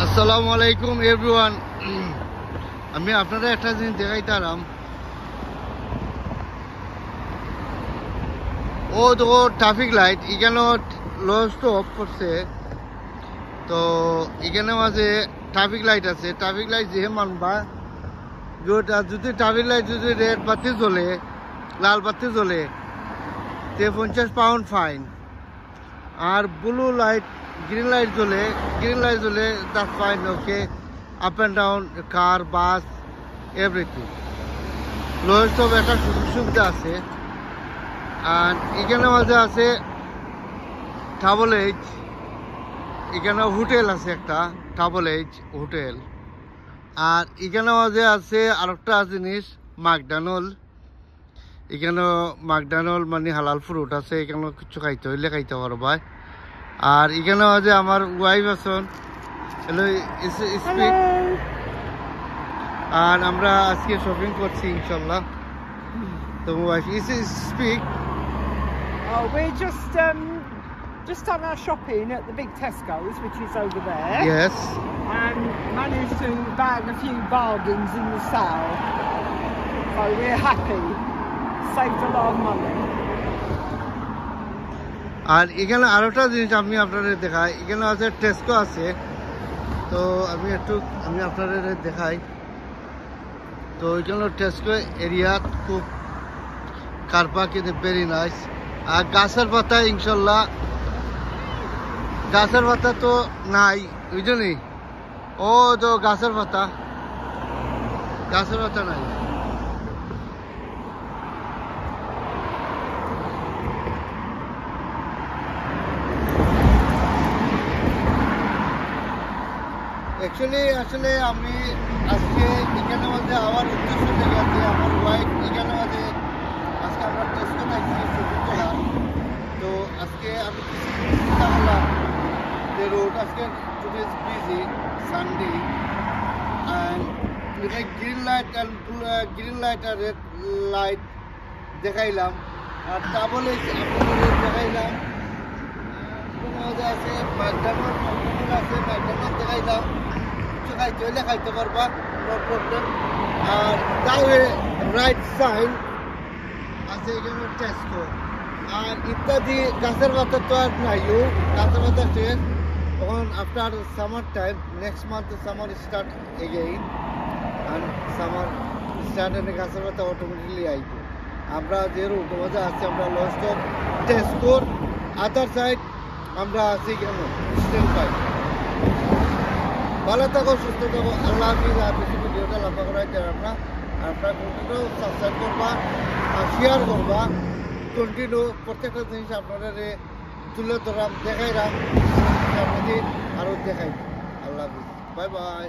আসসালামু আলাইকুম এভরিওয়ান। আমি আপনাদের একটা জিনিস দেখাইতাম। ও তো ট্রাফিক লাইট এখানে লো স্টপ করছে, তো এখানে মাঝে ট্রাফিক লাইট আছে। ট্রাফিক লাইট যে মানবা যদি ট্রাফিক লাইট যদি রেড বাতি জ্বলে, লাল বাতি জ্বলে, তে 50 পাউন্ড ফাইন। আর ব্লু লাইট গ্রিন লাইট জ্বলে that fine. Okay, up and down car, bus, everything. Lowest of একটা সুযোগ সুবিধা আছে। আর এখানে মাঝে আছে ট্রাভেল এজ, এখানে হোটেল আছে একটা ট্রাভেল এজ হোটেল। আর এখানে মাঝে আছে আরেকটা জিনিস ম্যাকডোনাল্ড। এখানে ম্যাকডোনাল্ড মানে হালাল ফ্রুট আছে, এখানে কিছু খাইতে হইলে খাইতে পারবা। আর এখানে আছে আমার ওয়াইফ আছেন, হ্যালো স্পিক। আর আমরা আজকে শপিং করছি ইনশাল্লাহ। তো wife speak. We're just done our shopping at the big Tesco's, which is over there. Yes. And managed to bag a few bargains in the sale. So we're happy. Saved a lot of money. আর এখানে আরেকটা জিনিস আমি আপনাদের দেখাই। এখানে আছে Tesco আছে, তো আমি আপনাদের দেখাই। তো এখানে টেস্কো এরিয়া খুব কার পার্ক ভেরি নাইস। আর গাছের পাতা ইনশাল্লাহ, গাছের পাতা তো নাই বুঝলি। ও তো গাছের পাতা নাই। আসলে আমি আজকে এখানে মধ্যে আমার উদ্দেশ্য থেকে আছে আমার ওয়াইফ এখানে মধ্যে আজকে আমরা টেস্ট করছি ছবি তোলার। তো আজকে আমি কিছু চিন্তা করলাম যে রোড আজকে today is busy Sunday, and green light আর রেড লাইট দেখাইলাম। আর তা বলে আপনাদের দেখাইলাম আছে ম্যাকডোনাল্ড আছে, ম্যাকডোনাল্ড দেখাইলাম। কিছু খাইতে হইলে খাইতে পারবা, নো প্রবলেম। আর তাহলে রাইট সাইড আছে এখানে টেস্কো। আর ইত্যাদি গাছের পাতা তো আর নাই, গাছের পাতা শেষ। তখন after summer time, next month summer start again, and summer start এনে গাছের পাতা অটোমেটিকলি আইব। আমরা যে রুটের মধ্যে আছি আমরা লস্ট অফ টেস্কোর আদার সাইড আমরা আছি কেন স্টেল পাইপ। ভালো থাকো, সুস্থ থাকো, আল্লাহ হাফিজ। আর বেশি ভিডিওটা লম্বা করাইতে আপনারা কন্টিনিউ সাবস্ক্রাইব করবা আর শেয়ার করবা। কন্টিনিউ প্রত্যেকটা জিনিস আপনাদের তুলে ধরাম, দেখাইলাম, আরও দেখাই। আল্লাহ হাফিজ, বাই বাই।